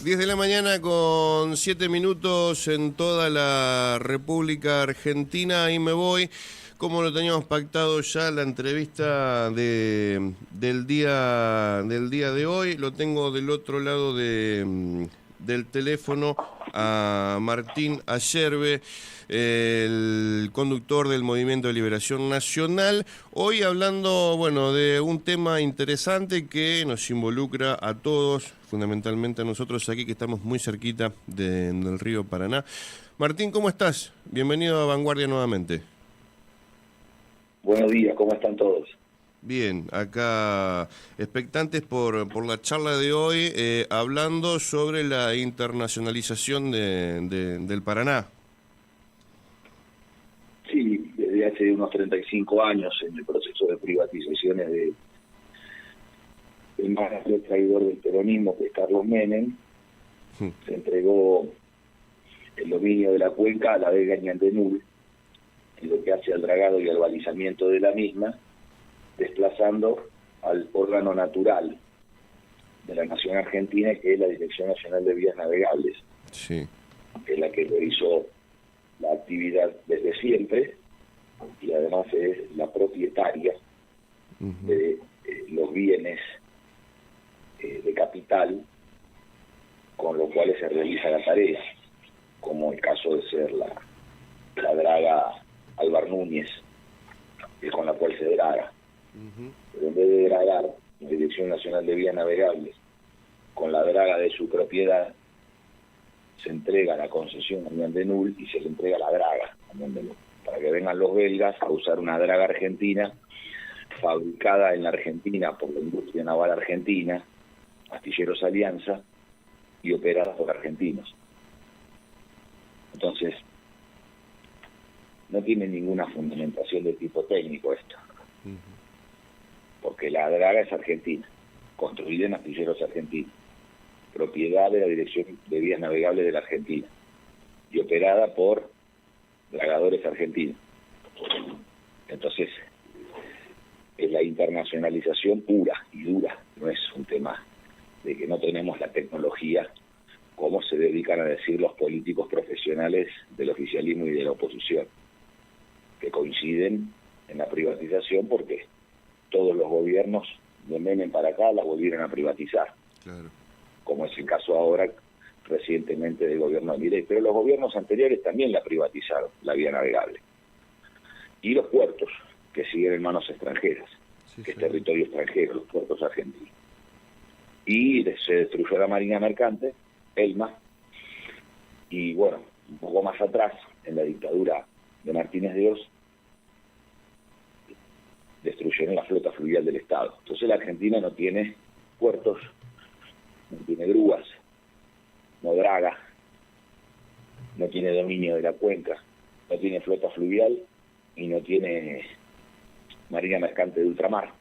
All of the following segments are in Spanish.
10 de la mañana con 7 minutos en toda la República Argentina. Ahí me voy. Como lo teníamos pactado ya, la entrevista del día de hoy. Lo tengo del otro lado del teléfono a Martín Ayerbe, el conductor del Movimiento de Liberación Nacional. Hoy hablando, bueno, de un tema interesante que nos involucra a todos, fundamentalmente a nosotros aquí que estamos muy cerquita del río Paraná. Martín, ¿cómo estás? Bienvenido a Vanguardia nuevamente. Buenos días, ¿cómo están todos? Bien, acá expectantes por la charla de hoy, hablando sobre la internacionalización del Paraná. Sí, desde hace unos 35 años en el proceso de privatizaciones del más grande traidor del peronismo, que es Carlos Menem, se entregó el dominio de la cuenca a la vega Ñandemul, en lo que hace al dragado y al balizamiento de la misma, desplazando al órgano natural de la nación argentina, que es la Dirección Nacional de Vías Navegables, Sí. que es la que lo hizo la actividad desde siempre y además es la propietaria de los bienes de capital con los cuales se realiza la tarea, como el caso de ser la draga Álvar Núñez, que es con la cual se draga. Pero en vez de dragar la Dirección Nacional de Vías Navegables con la draga de su propiedad, se entrega la concesión a Ñandemul y se le entrega la draga a Ñandemul, para que vengan los belgas a usar una draga argentina fabricada en la Argentina por la industria naval argentina, Astilleros Alianza, y operada por argentinos. Entonces, no tiene ninguna fundamentación de tipo técnico esto, porque la draga es argentina, construida en astilleros argentinos, propiedad de la Dirección de Vías Navegables de la Argentina y operada por dragadores argentinos. Entonces, es la internacionalización pura y dura, no es un tema de que no tenemos la tecnología como se dedican a decir los políticos profesionales del oficialismo y de la oposición, que coinciden en la privatización porque todos los gobiernos de Menem para acá la volvieron a privatizar. Claro. Como es el caso ahora recientemente del gobierno de Milei, pero los gobiernos anteriores también la privatizaron, la vía navegable. Y los puertos, que siguen en manos extranjeras, que es territorio extranjero, los puertos argentinos. Y se destruyó la Marina Mercante, ELMA, y bueno, un poco más atrás, en la dictadura de Martínez de Oz, destruyeron la flota fluvial del Estado. Entonces la Argentina no tiene puertos, no tiene grúas, no draga, no tiene dominio de la cuenca, no tiene flota fluvial y no tiene marina mercante de ultramar.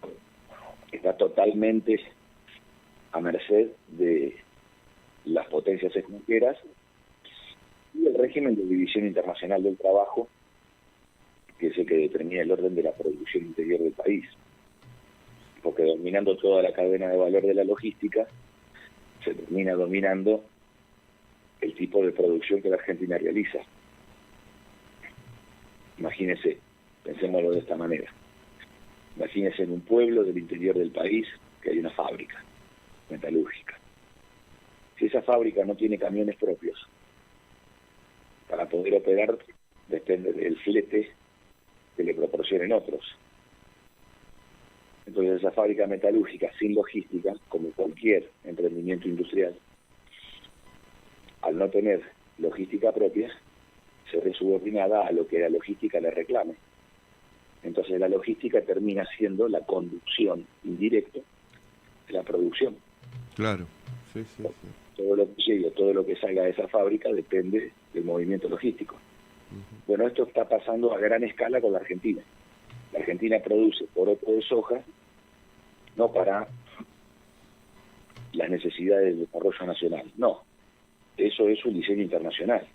Está totalmente a merced de las potencias extranjeras y el régimen de división internacional del trabajo, que es el que determina el orden de la producción interior del país. Porque dominando toda la cadena de valor de la logística, se termina dominando el tipo de producción que la Argentina realiza. Imagínese, pensémoslo de esta manera. Imagínese en un pueblo del interior del país que hay una fábrica metalúrgica. Si esa fábrica no tiene camiones propios, para poder operar depende del flete que le proporcionen otros. Entonces esa fábrica metalúrgica sin logística, como cualquier emprendimiento industrial, al no tener logística propia, se ve subordinada a lo que la logística le reclame. Entonces la logística termina siendo la conducción indirecta de la producción. Claro, sí. Todo lo que llegue, todo lo que salga de esa fábrica depende del movimiento logístico. Bueno, esto está pasando a gran escala con la Argentina. La Argentina produce poroto de soja no para las necesidades del desarrollo nacional, no. Eso es un diseño internacional.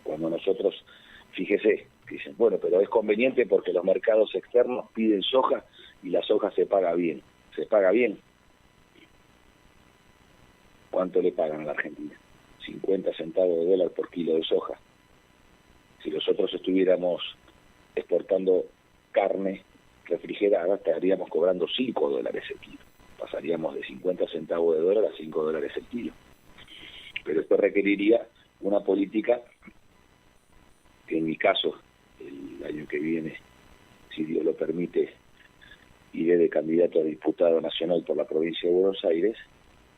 Cuando nosotros, fíjese, dicen, bueno, pero es conveniente porque los mercados externos piden soja y la soja se paga bien. ¿Se paga bien? ¿Cuánto le pagan a la Argentina? 50 centavos de dólar por kilo de soja. Si nosotros estuviéramos exportando carne refrigerada, estaríamos cobrando $5 el kilo. Pasaríamos de 50 centavos de dólar a $5 el kilo. Pero esto requeriría una política que en mi caso, el año que viene, si Dios lo permite, iré de candidato a diputado nacional por la provincia de Buenos Aires.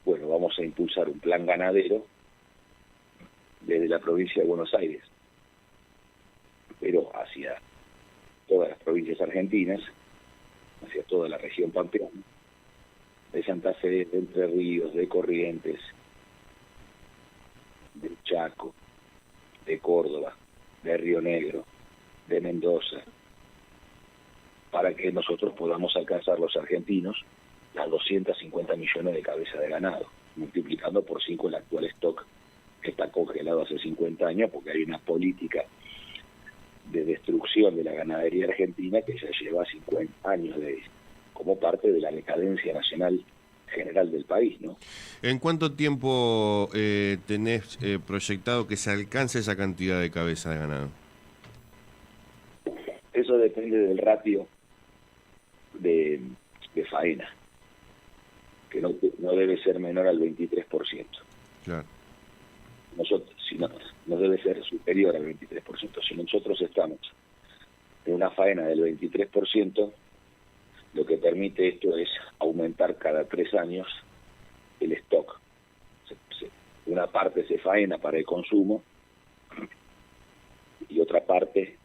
Bueno, vamos a impulsar un plan ganadero desde la provincia de Buenos Aires, pero hacia todas las provincias argentinas, hacia toda la región pampeana, de Santa Fe, de Entre Ríos, de Corrientes, del Chaco, de Córdoba, de Río Negro, de Mendoza, para que nosotros podamos alcanzar los argentinos las 250 millones de cabezas de ganado, multiplicando por 5 el actual stock que está congelado hace 50 años, porque hay una política de destrucción de la ganadería argentina que ya lleva 50 años como parte de la decadencia nacional general del país, ¿no? ¿En cuánto tiempo tenés proyectado que se alcance esa cantidad de cabeza de ganado? Eso depende del ratio de faena, que no debe ser menor al 23%. Claro. Nosotros, si no debe ser superior al 23%. Si nosotros estamos en una faena del 23%, lo que permite esto es aumentar cada 3 años el stock. Una parte se faena para el consumo y otra parte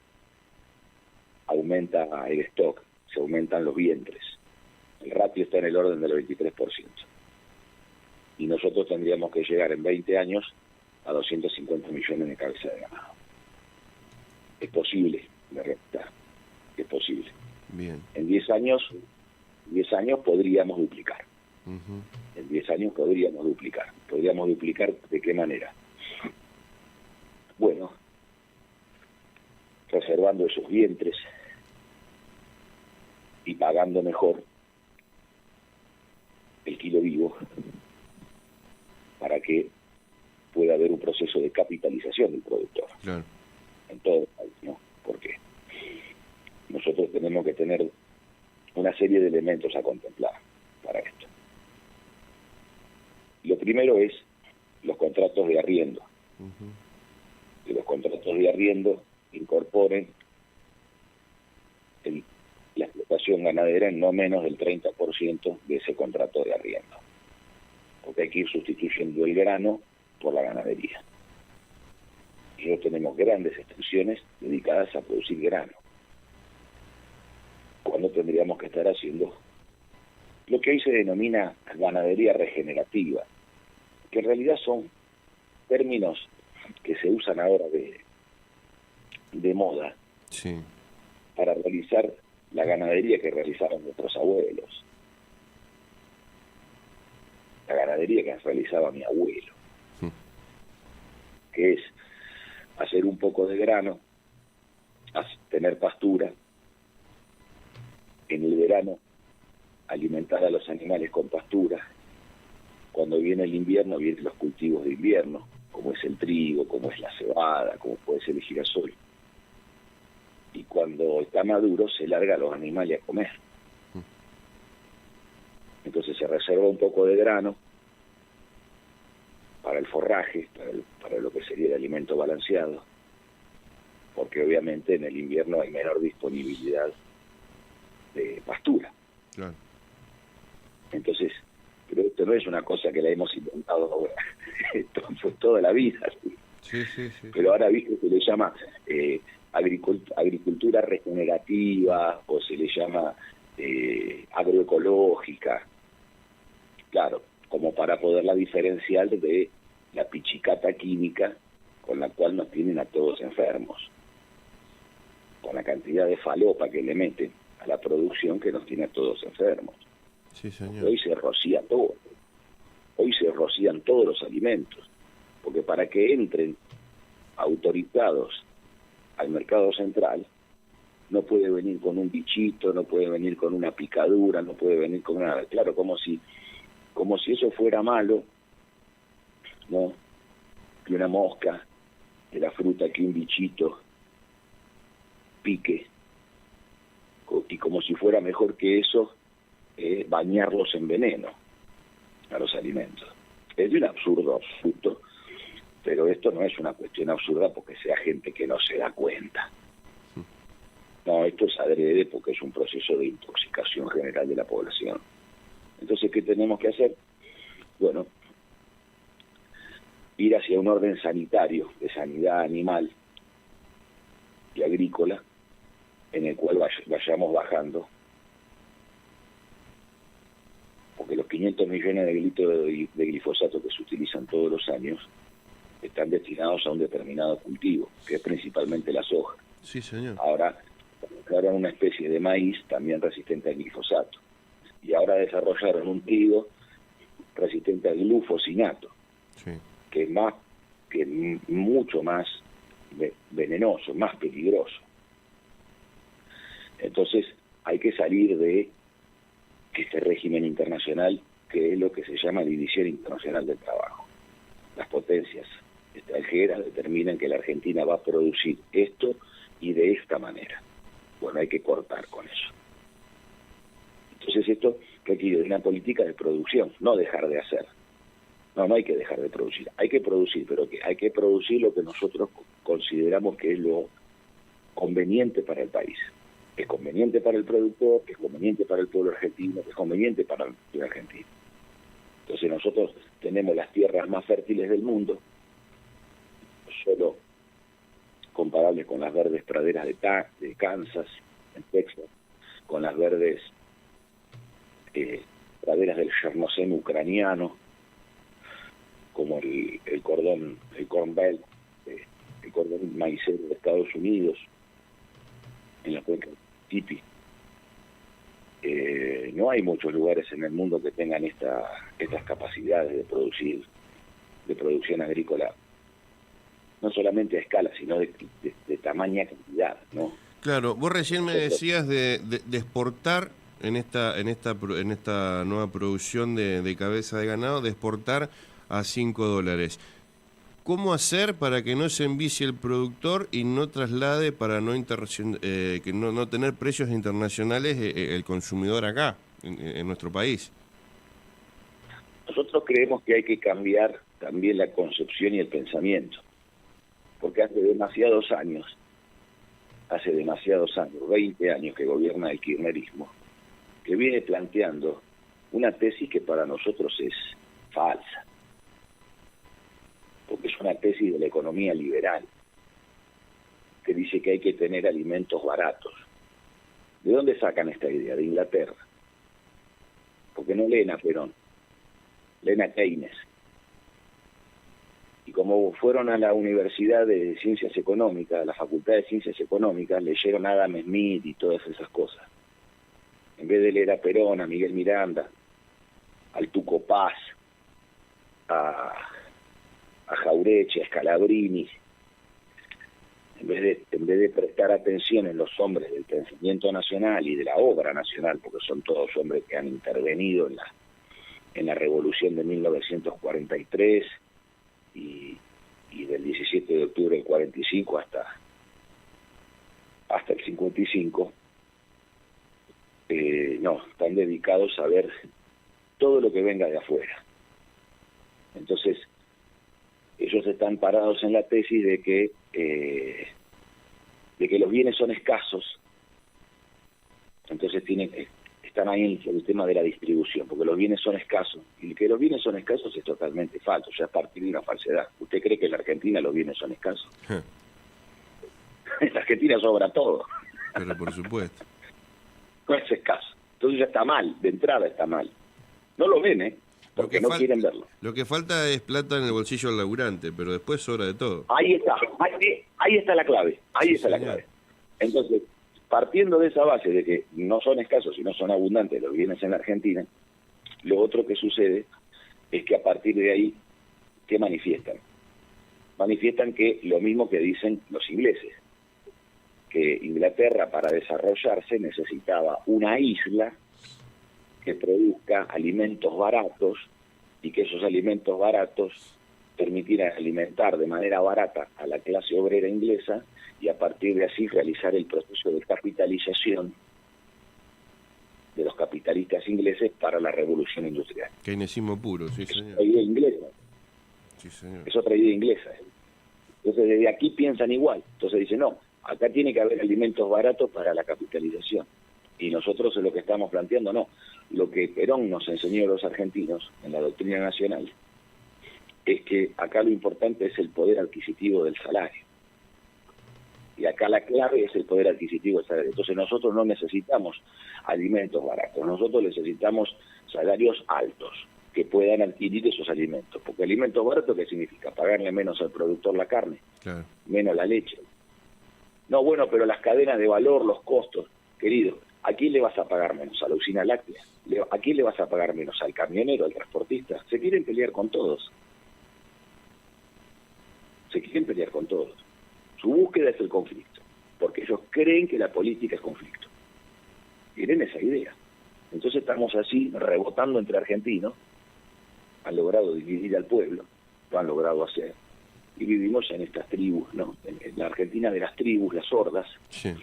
aumenta el stock, se aumentan los vientres. El ratio está en el orden del 23%. Y nosotros tendríamos que llegar en 20 años a 250 millones de cabezas de ganado. Es posible, de realidad, es posible. Bien. En 10 años podríamos duplicar. Uh-huh. En 10 años podríamos duplicar. ¿Podríamos duplicar de qué manera? Bueno, reservando esos vientres y pagando mejor el kilo vivo para que pueda haber un proceso de capitalización del productor. Claro. En todo el país, ¿no? Porque nosotros tenemos que tener una serie de elementos a contemplar para esto. Lo primero es los contratos de arriendo. Uh-huh. Que los contratos de arriendo incorporen la explotación ganadera en no menos del 30% de ese contrato de arriendo. Porque hay que ir sustituyendo el grano por la ganadería. Nosotros tenemos grandes extensiones dedicadas a producir grano, cuando tendríamos que estar haciendo lo que hoy se denomina ganadería regenerativa, que en realidad son términos que se usan ahora de moda, sí, para realizar la ganadería que realizaron nuestros abuelos, la ganadería que realizaba mi abuelo, que es hacer un poco de grano, tener pastura, en el verano alimentar a los animales con pastura, cuando viene el invierno vienen los cultivos de invierno, como es el trigo, como es la cebada, como puede ser el girasol, y cuando está maduro se larga a los animales a comer. Entonces se reserva un poco de grano para el forraje, para lo que sería el alimento balanceado, porque obviamente en el invierno hay menor disponibilidad de pastura. Claro. Entonces, pero esto no es una cosa que la hemos inventado ahora, esto fue toda la vida. Sí. Pero ahora viste se le llama agricultura regenerativa o se le llama agroecológica, claro, como para poderla diferenciar de la pichicata química con la cual nos tienen a todos enfermos, con la cantidad de falopa que le meten a la producción que nos tiene a todos enfermos. Sí, señor. Hoy se rocía todo, hoy se rocían todos los alimentos, porque para que entren autorizados al mercado central, no puede venir con un bichito, no puede venir con una picadura, no puede venir con nada. Claro, como si eso fuera malo, ¿no? Que una mosca, de la fruta, que un bichito pique, y como si fuera mejor que eso, bañarlos en veneno a los alimentos. Es de un absurdo absoluto, pero esto no es una cuestión absurda porque sea gente que no se da cuenta. No, esto es adrede porque es un proceso de intoxicación general de la población. Entonces, ¿qué tenemos que hacer? Bueno, ir hacia un orden sanitario, de sanidad animal y agrícola, en el cual vayamos bajando, porque los 500 millones de litros de glifosato que se utilizan todos los años están destinados a un determinado cultivo, que es principalmente la soja. Sí, señor. Ahora una especie de maíz también resistente al glifosato, y ahora desarrollaron un trigo resistente al glufosinato, sí, que es mucho más venenoso, más peligroso. Entonces hay que salir de este régimen internacional, que es lo que se llama División Internacional del Trabajo. Las potencias extranjeras determinan que la Argentina va a producir esto y de esta manera. Bueno, hay que cortar con eso. Entonces esto requiere de una política de producción, no dejar de hacer. No hay que dejar de producir. Hay que producir, pero hay que producir lo que nosotros consideramos que es lo conveniente para el país. Que es conveniente para el productor, que es conveniente para el pueblo argentino, que es conveniente para el argentino. Entonces nosotros tenemos las tierras más fértiles del mundo, solo comparables con las verdes praderas de Kansas, en Texas, con las verdes praderas del Chernozem ucraniano, como el Corn Belt, el cordón maicero de Estados Unidos, en la cuenca Mississippi. No hay muchos lugares en el mundo que tengan estas capacidades de producción agrícola, no solamente a escala, sino de tamaña cantidad, ¿no? Claro, vos recién me decías de exportar en esta nueva producción de cabeza de ganado, de exportar a $5. ¿Cómo hacer para que no se envicie el productor y no traslade para que no tener precios internacionales el consumidor acá, en nuestro país? Nosotros creemos que hay que cambiar también la concepción y el pensamiento, porque hace demasiados años, 20 años que gobierna el kirchnerismo, que viene planteando una tesis que para nosotros es falsa, porque es una tesis de la economía liberal, que dice que hay que tener alimentos baratos. ¿De dónde sacan esta idea? De Inglaterra. Porque no leen a Perón, leen a Keynes. Y como fueron a la Universidad de Ciencias Económicas, a la Facultad de Ciencias Económicas, leyeron a Adam Smith y todas esas cosas. En vez de leer a Perón, a Miguel Miranda, al Tuco Paz, a Jaureche, a Scalabrini, en vez de prestar atención en los hombres del pensamiento nacional y de la obra nacional, porque son todos hombres que han intervenido en la revolución de 1943 y del 17 de octubre del 45 hasta el 55, están dedicados a ver todo lo que venga de afuera. Entonces, ellos están parados en la tesis de que los bienes son escasos, entonces están ahí en el tema de la distribución, porque los bienes son escasos, y que los bienes son escasos es totalmente falso, o sea, es partir de una falsedad. ¿Usted cree que en la Argentina los bienes son escasos? En la Argentina sobra todo. Pero por supuesto. No es escaso. Entonces ya está mal, de entrada está mal. No lo ven, porque no quieren verlo. Lo que falta es plata en el bolsillo del laburante, pero después sobra de todo. Ahí está la clave, la clave. Entonces, partiendo de esa base de que no son escasos y no son abundantes los bienes en la Argentina, lo otro que sucede es que a partir de ahí, ¿qué manifiestan? Manifiestan que lo mismo que dicen los ingleses, que Inglaterra para desarrollarse necesitaba una isla que produzca alimentos baratos y que esos alimentos baratos permitieran alimentar de manera barata a la clase obrera inglesa y a partir de así realizar el proceso de capitalización de los capitalistas ingleses para la revolución industrial. Keynesismo puro, sí, señor. Es otra idea inglesa. Sí, señor. Es otra idea inglesa. Entonces desde aquí piensan igual. Entonces dicen, no, acá tiene que haber alimentos baratos para la capitalización. Y nosotros es lo que estamos planteando, no. Lo que Perón nos enseñó a los argentinos en la doctrina nacional es que acá lo importante es el poder adquisitivo del salario. Y acá la clave es el poder adquisitivo del salario. Entonces nosotros no necesitamos alimentos baratos, nosotros necesitamos salarios altos que puedan adquirir esos alimentos. Porque alimentos baratos, ¿qué significa? Pagarle menos al productor la carne, Claro. menos la leche. No, bueno, pero las cadenas de valor, los costos, querido, ¿a quién le vas a pagar menos? ¿A la usina láctea? ¿A quién le vas a pagar menos? ¿Al camionero, al transportista? Se quieren pelear con todos. Se quieren pelear con todos. Su búsqueda es el conflicto, porque ellos creen que la política es conflicto. Tienen esa idea. Entonces estamos así, rebotando entre argentinos, han logrado dividir al pueblo, lo han logrado hacer, y vivimos en estas tribus, ¿no? En la Argentina de las tribus, las hordas, Sí.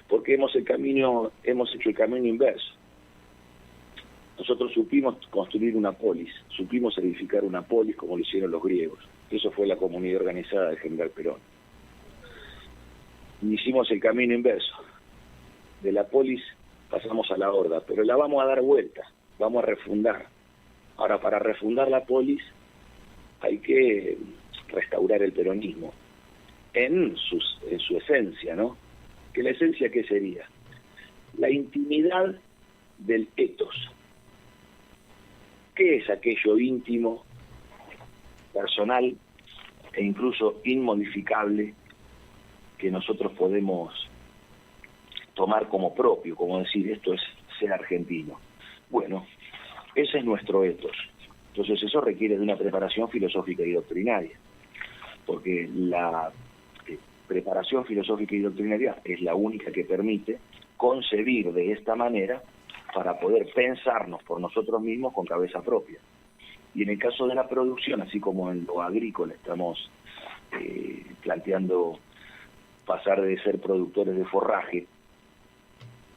porque hemos hecho el camino inverso. Nosotros supimos construir una polis, supimos edificar una polis como lo hicieron los griegos. Eso fue la comunidad organizada del general Perón. Y hicimos el camino inverso. De la polis pasamos a la horda, pero la vamos a dar vuelta, vamos a refundar. Ahora, para refundar la polis hay que restaurar el peronismo en su esencia, ¿no? ¿Que la esencia qué sería? La intimidad del etos. ¿Qué es aquello íntimo, personal e incluso inmodificable que nosotros podemos tomar como propio, como decir, esto es ser argentino? Bueno, ese es nuestro etos. Entonces eso requiere de una preparación filosófica y doctrinaria, porque la preparación filosófica y doctrinaria es la única que permite concebir de esta manera para poder pensarnos por nosotros mismos con cabeza propia. Y en el caso de la producción, así como en lo agrícola estamos planteando pasar de ser productores de forraje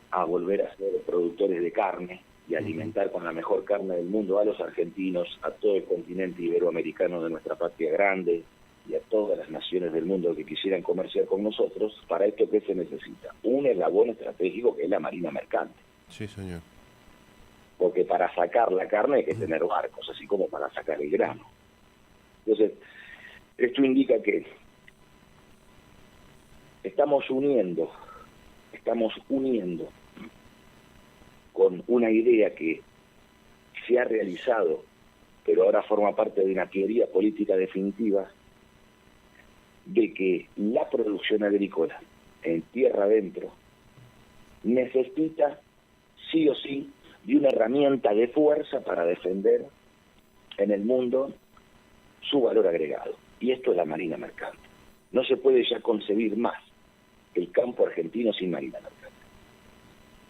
a volver a ser productores de carne y alimentar con la mejor carne del mundo a los argentinos, a todo el continente iberoamericano de nuestra patria grande y a todas las naciones del mundo que quisieran comerciar con nosotros. Para esto, ¿qué se necesita? Un eslabón estratégico que es la marina mercante. Sí, señor. Porque para sacar la carne hay que tener barcos, así como para sacar el grano. Entonces, esto indica que estamos uniendo con una idea que se ha realizado, pero ahora forma parte de una teoría política definitiva, de que la producción agrícola en tierra adentro necesita sí o sí de una herramienta de fuerza para defender en el mundo su valor agregado. Y esto es la marina mercante. No se puede ya concebir más el campo argentino sin marina mercante.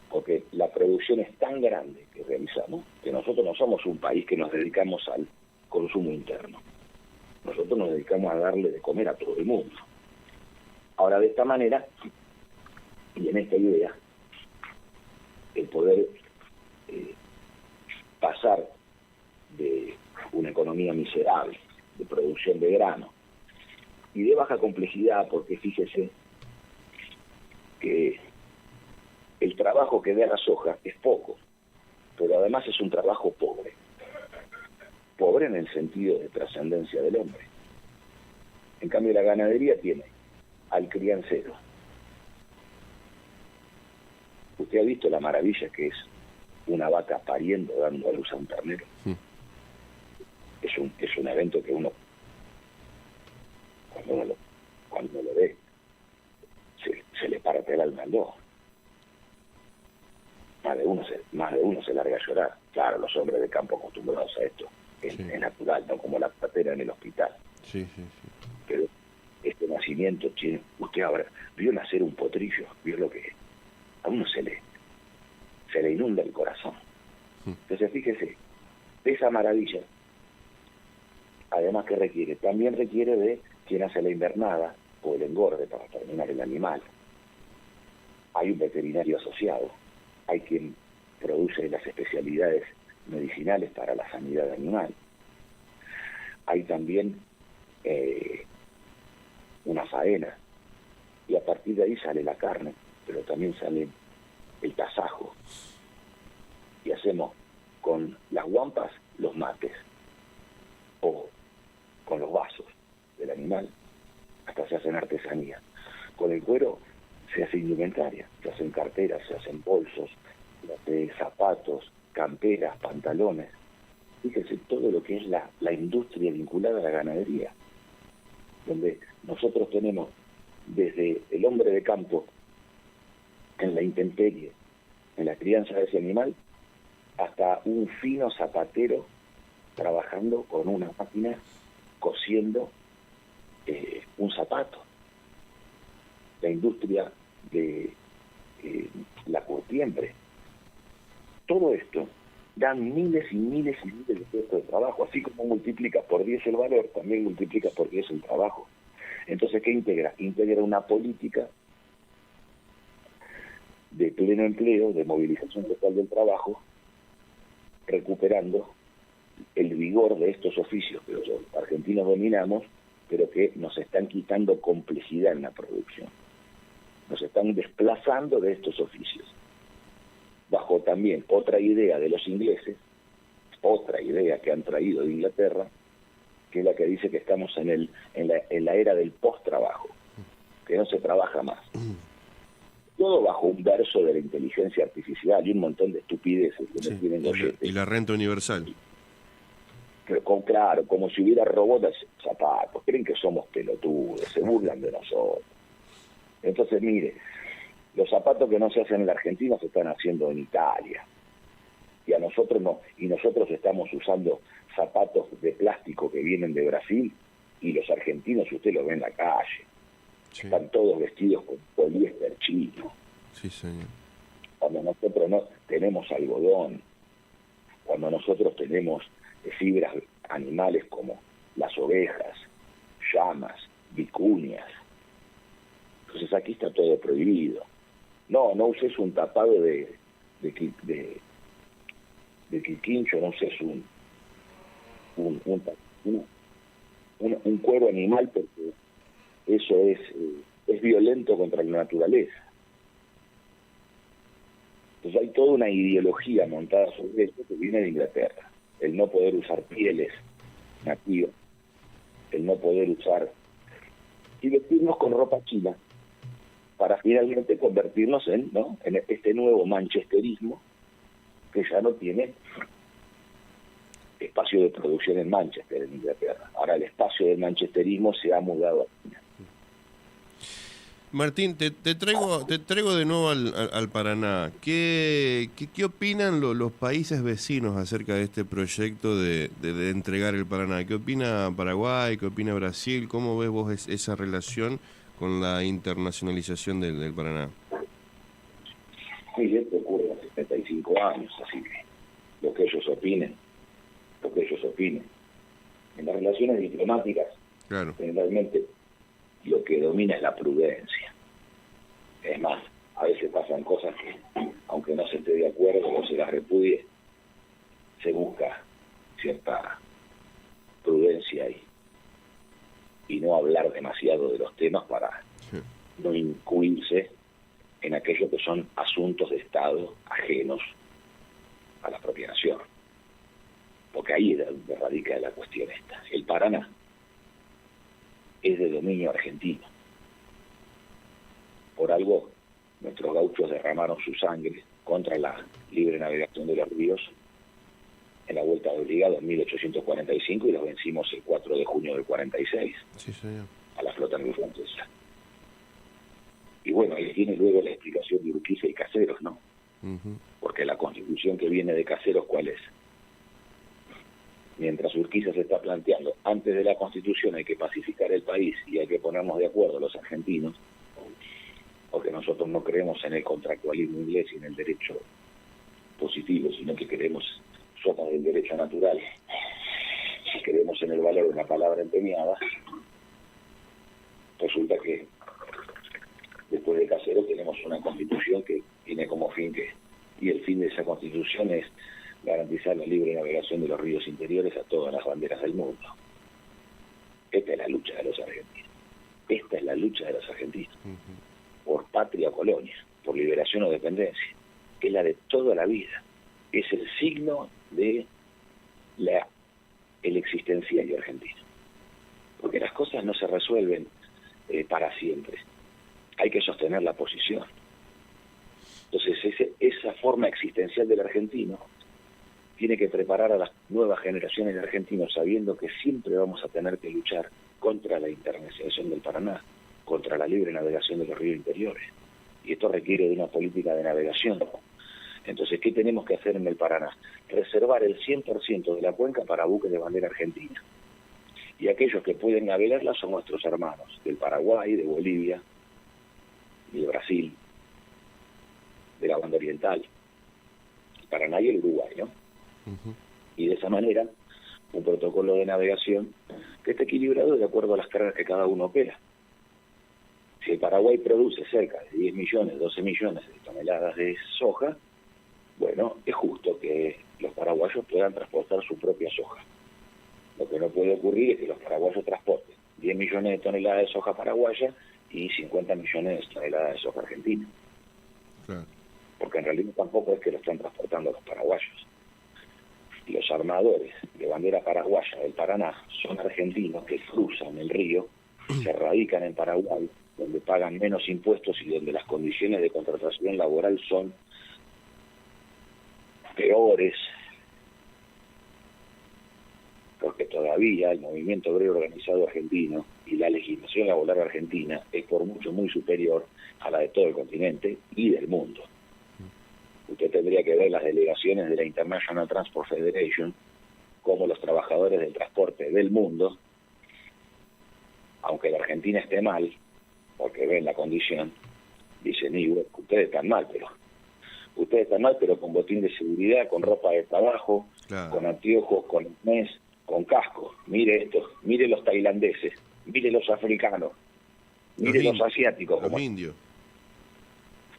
Porque la producción es tan grande que realizamos que nosotros no somos un país que nos dedicamos al consumo interno. Nosotros nos dedicamos a darle de comer a todo el mundo. Ahora, de esta manera, y en esta idea, el poder pasar de una economía miserable, de producción de grano, y de baja complejidad, porque fíjese que el trabajo que da la soja es poco, pero además es un trabajo pobre. Pobre en el sentido de trascendencia del hombre. En cambio, la ganadería tiene al criancero. Usted ha visto la maravilla que es una vaca pariendo, dando a luz a un ternero. Sí. Es un evento que uno, cuando uno lo ve, se le parte el alma al ojo. Más de uno se larga a llorar. Claro, los hombres de campo acostumbrados a esto es natural, no como la patera en el hospital. Sí. Pero este nacimiento, usted ahora vio nacer un potrillo, vio lo que es. A uno se le inunda el corazón. Entonces fíjese, de esa maravilla, a Además, ¿qué requiere? También requiere de quien hace la invernada o el engorde para terminar el animal. Hay un veterinario asociado, hay quien produce las especialidades medicinales para la sanidad animal. Hay también una faena, y a partir de ahí sale la carne, pero también sale el tasajo. Y hacemos con las guampas los mates, o con los vasos del animal, hasta se hacen artesanía. Con el cuero se hace indumentaria, se hacen carteras, se hacen bolsos, se hacen zapatos, camperas, pantalones. Fíjense todo lo que es la industria vinculada a la ganadería, donde nosotros tenemos desde el hombre de campo en la intemperie, en la crianza de ese animal, hasta un fino zapatero trabajando con una máquina cosiendo un zapato. La industria de la curtiembre. Todo esto dan miles y miles y miles de puestos de trabajo. Así como multiplicas por 10 el valor, también multiplicas por 10 el trabajo. Entonces, ¿qué integra? Integra una política de pleno empleo, de movilización total del trabajo, recuperando el vigor de estos oficios que los argentinos dominamos, pero que nos están quitando complejidad en la producción. Nos están desplazando de estos oficios. Bajo también otra idea de los ingleses, otra idea que han traído de Inglaterra, que es la que dice que estamos en la era del post-trabajo, que no se trabaja más. Todo bajo un verso de la inteligencia artificial y un montón de estupideces que no tienen y la renta universal. Pero claro, como si hubiera robots zapatos, creen que somos pelotudos, se burlan de nosotros. Entonces, mire, los zapatos que no se hacen en la Argentina se están haciendo en Italia. Y a nosotros no, y nosotros estamos usando zapatos de plástico que vienen de Brasil, y los argentinos usted los ve en la calle. Sí. Están todos vestidos con poliéster chino. Sí, señor. Cuando nosotros no tenemos algodón, cuando nosotros tenemos fibras animales como las ovejas, llamas, vicuñas. Entonces aquí está todo prohibido. No uses un tapado de quiquincho, no uses un cuero animal, porque eso es violento contra la naturaleza. Entonces hay toda una ideología montada sobre esto que viene de Inglaterra. El no poder usar pieles nativas, el no poder usar y vestirnos con ropa china, para finalmente convertirnos en este nuevo manchesterismo que ya no tiene espacio de producción en Manchester, en Inglaterra. Ahora el espacio del manchesterismo se ha mudado a China. Martín, te traigo de nuevo al Paraná. ¿Qué opinan los países vecinos acerca de este proyecto de entregar el Paraná? ¿Qué opina Paraguay? ¿Qué opina Brasil? ¿Cómo ves vos esa relación con la internacionalización del Paraná? Sí, esto ocurre hace 75 años, así que lo que ellos opinen. En las relaciones diplomáticas, claro, generalmente lo que domina es la prudencia. Es más, a veces pasan cosas que, aunque no se esté de acuerdo o se las repudie, se busca cierta prudencia y no hablar demasiado de los temas para no incluirse en aquello que son asuntos de Estado ajenos a la propia nación. Porque ahí es donde radica la cuestión esta. El Paraná es de dominio argentino. Por algo, nuestros gauchos derramaron su sangre contra la libre navegación de los ríos en la Vuelta de Obligado en 1845 y los vencimos el 4 de junio del 46. Sí, señor. A la flota francesa. Y bueno, ahí tiene luego la explicación de Urquiza y Caseros, ¿no? Uh-huh. Porque la constitución que viene de Caseros, ¿cuál es? Mientras Urquiza se está planteando, antes de la Constitución hay que pacificar el país y hay que ponernos de acuerdo los argentinos, porque nosotros no creemos en el contractualismo inglés y en el derecho positivo, sino que somos del derecho natural, y creemos en el valor de una palabra navegación es garantizar la libre navegación de los ríos interiores a todas las banderas del mundo. Esta es la lucha de los argentinos. Esta es la lucha de los argentinos. Por patria o colonia, por liberación o dependencia. Es la de toda la vida. Es el signo de el existenciario argentino. Porque las cosas no se resuelven para siempre. Hay que sostener la posición. Entonces, esa forma existencial del argentino tiene que preparar a las nuevas generaciones de argentinos sabiendo que siempre vamos a tener que luchar contra la internacionalización del Paraná, contra la libre navegación de los ríos interiores. Y esto requiere de una política de navegación. Entonces, ¿qué tenemos que hacer en el Paraná? Reservar el 100% de la cuenca para buques de bandera argentina. Y aquellos que pueden navegarla son nuestros hermanos, del Paraguay, de Bolivia, de Brasil, de la banda oriental, el Paraná y el Uruguay, ¿no? Y de esa manera, un protocolo de navegación que esté equilibrado de acuerdo a las cargas que cada uno opera. Si el Paraguay produce cerca de 10 millones, 12 millones de toneladas de soja, bueno, es justo que los paraguayos puedan transportar su propia soja. Lo que no puede ocurrir es que los paraguayos transporten 10 millones de toneladas de soja paraguaya y 50 millones de toneladas de soja argentina. Claro. Porque en realidad tampoco es que lo están transportando los paraguayos. Los armadores de bandera paraguaya del Paraná son argentinos que cruzan el río, se radican en Paraguay, donde pagan menos impuestos y donde las condiciones de contratación laboral son peores, porque todavía el movimiento obrero organizado argentino y la legislación laboral argentina es por mucho muy superior a la de todo el continente y del mundo. Usted tendría que ver las delegaciones de la International Transport Federation, como los trabajadores del transporte del mundo, aunque la Argentina esté mal, porque ven la condición, dicen, ustedes están mal, pero con botín de seguridad, con ropa de trabajo, claro, con anteojos, con mes, con casco. Mire esto, mire los tailandeses, mire los africanos, mire los asiáticos, los indios.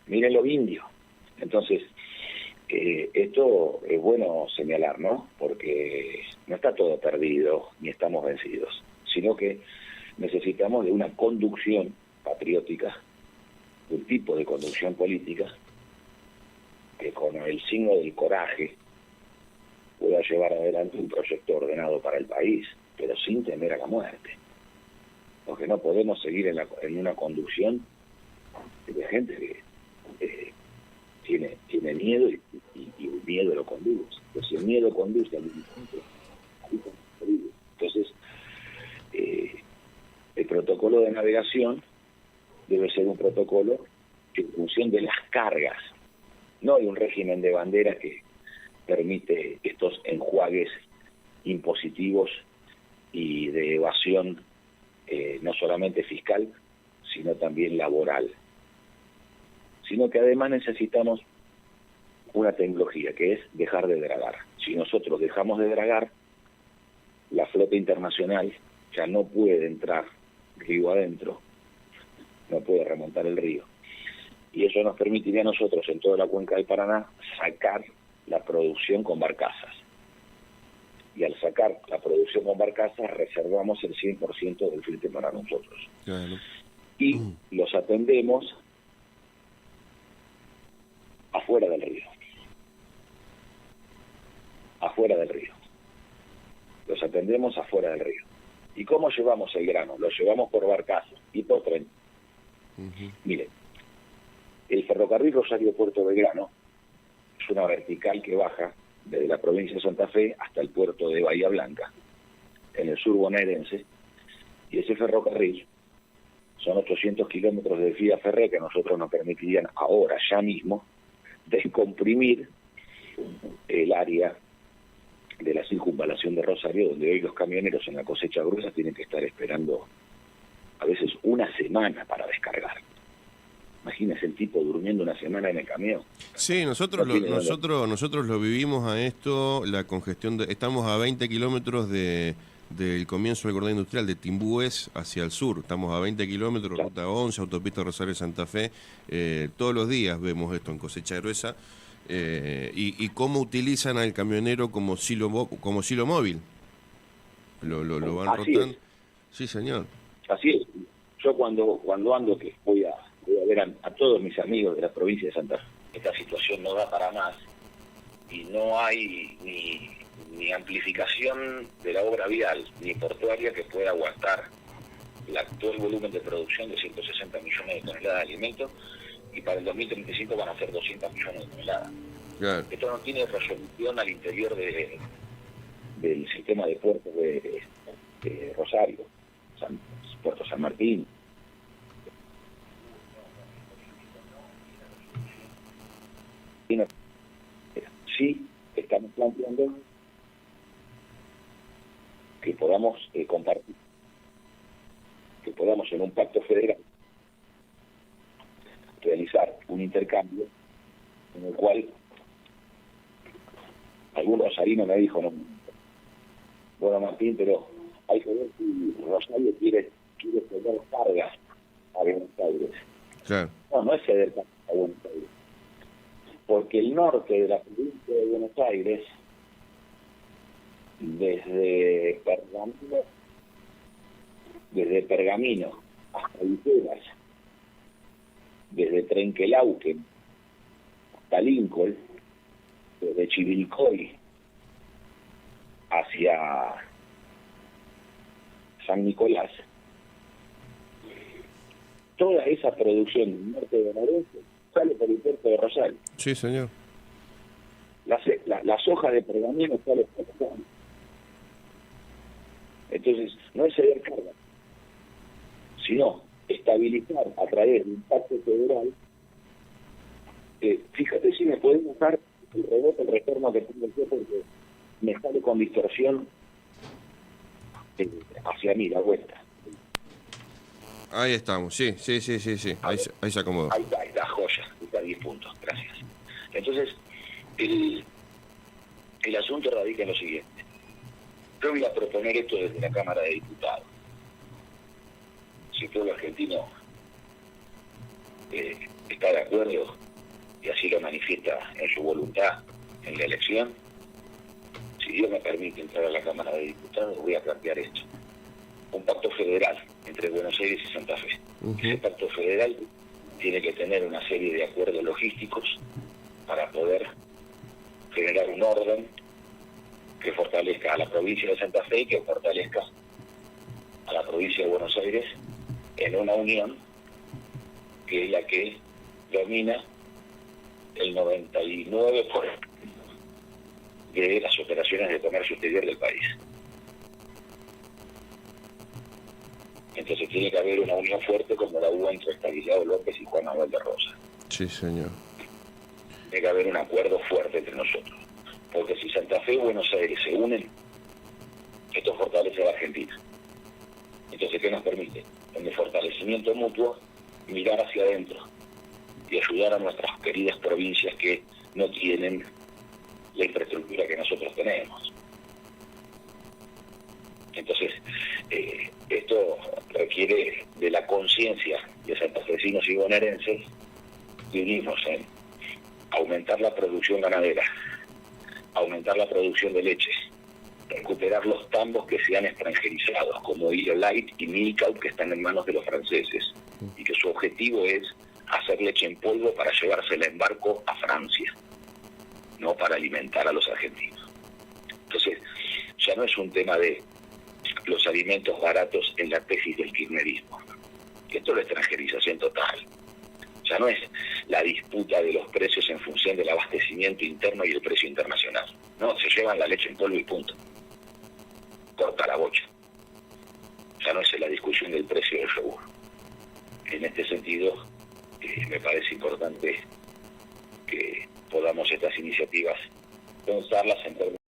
Miren los indios. Entonces, esto es bueno señalar, ¿no? Porque no está todo perdido, ni estamos vencidos, sino que necesitamos de una conducción patriótica, de un tipo de conducción política, que con el signo del coraje pueda llevar adelante un proyecto ordenado para el país, pero sin temer a la muerte. Porque no podemos seguir en una conducción de gente que tiene miedo y el miedo lo conduce. Pues si el miedo conduce al militante, entonces el protocolo de navegación debe ser un protocolo que en función de las cargas, no hay un régimen de bandera que permite estos enjuagues impositivos y de evasión no solamente fiscal, sino también laboral. Sino que además necesitamos una tecnología que es dejar de dragar. Si nosotros dejamos de dragar, la flota internacional ya no puede entrar río adentro, no puede remontar el río. Y eso nos permitiría a nosotros, en toda la cuenca del Paraná, sacar la producción con barcazas. Y al sacar la producción con barcazas, reservamos el 100% del flete para nosotros. Claro. Y los atendemos afuera del río. Afuera del río. Los atendemos afuera del río. ¿Y cómo llevamos el grano? Lo llevamos por barcazas y por tren. Miren, el ferrocarril Rosario-Puerto Belgrano es una vertical que baja desde la provincia de Santa Fe hasta el puerto de Bahía Blanca, en el sur bonaerense, y ese ferrocarril son 800 kilómetros de vía férrea que a nosotros nos permitirían ahora, ya mismo, descomprimir el área de la circunvalación de Rosario, donde hoy los camioneros en la cosecha gruesa tienen que estar esperando a veces una semana para descargar. Imagínese el tipo durmiendo una semana en el camión. Sí, nosotros lo vivimos a esto, la congestión. Estamos a 20 kilómetros del comienzo del cordón industrial de Timbúes hacia el sur. Estamos a 20 kilómetros, ruta 11, autopista Rosario-Santa Fe. Todos los días vemos esto en cosecha gruesa. y cómo utilizan al camionero como silo móvil. Lo van Así rotando. es. Sí, señor. Así es. Yo cuando ando, que voy a ver a todos mis amigos de la provincia de Santa Fe, esta situación no da para más y no hay ni amplificación de la obra vial ni portuaria que pueda aguantar el actual volumen de producción de 160 millones de toneladas de alimentos, y para el 2035 van a ser 200 millones de toneladas. Claro. Esto no tiene resolución al interior del sistema de puertos de Rosario, Puerto San Martín. Sí, estamos planteando que podamos compartir, que podamos en un pacto federal realizar un intercambio en el cual algún rosarino me dijo, no, bueno, Martín, pero hay que ver si Rosario quiere ceder cargas a Buenos Aires. Claro. No es ceder cargas a Buenos Aires, porque el norte de la provincia de Buenos Aires, desde Pergamino hasta Viteras, desde Trenquelauquen hasta Lincoln, desde Chivilcoy hacia San Nicolás, toda esa producción del norte de bonaerense sale por el puerto de Rosario. Sí, señor. La soja de pergamino sale por Rosario. Entonces, no es ceder carga, sino estabilizar a través de un pacto federal. Fíjate si me pueden usar el retorno que tengo yo, porque me sale con distorsión hacia mí, la vuelta. Ahí estamos, sí. Ahí se acomodó. Ahí está, joya, está 10 puntos, gracias. Entonces, el asunto radica en lo siguiente. Yo voy a proponer esto desde la Cámara de Diputados. Si el pueblo argentino está de acuerdo y así lo manifiesta en su voluntad en la elección, si Dios me permite entrar a la Cámara de Diputados, voy a plantear esto. Un pacto federal entre Buenos Aires y Santa Fe. Ese pacto federal tiene que tener una serie de acuerdos logísticos para poder generar un orden que fortalezca a la provincia de Santa Fe y que fortalezca a la provincia de Buenos Aires en una unión que es la que domina el 99% de las operaciones de comercio exterior del país. Entonces tiene que haber una unión fuerte como la hubo entre Estanislao López y Juan Manuel de Rosas. Sí, señor. Tiene que haber un acuerdo fuerte entre nosotros. Porque si Santa Fe y Buenos Aires se unen, esto fortalece a la Argentina. Entonces, ¿qué nos permite? En el fortalecimiento mutuo, mirar hacia adentro y ayudar a nuestras queridas provincias que no tienen la infraestructura que nosotros tenemos. Entonces, esto requiere de la conciencia de santafesinos y bonaerenses de unirnos en aumentar la producción ganadera, aumentar la producción de leche, recuperar los tambos que se han extranjerizados, como Hilo Light y Milkout, que están en manos de los franceses, y que su objetivo es hacer leche en polvo para llevársela en barco a Francia, no para alimentar a los argentinos. Entonces, ya no es un tema de los alimentos baratos en la tesis del kirchnerismo. Esto es la extranjerización total. Ya no es la disputa de los precios en función del abastecimiento interno y el precio internacional. No, se llevan la leche en polvo y punto. Corta la bocha. Ya no es la discusión del precio del yogur. En este sentido, me parece importante que podamos estas iniciativas pensarlas en términos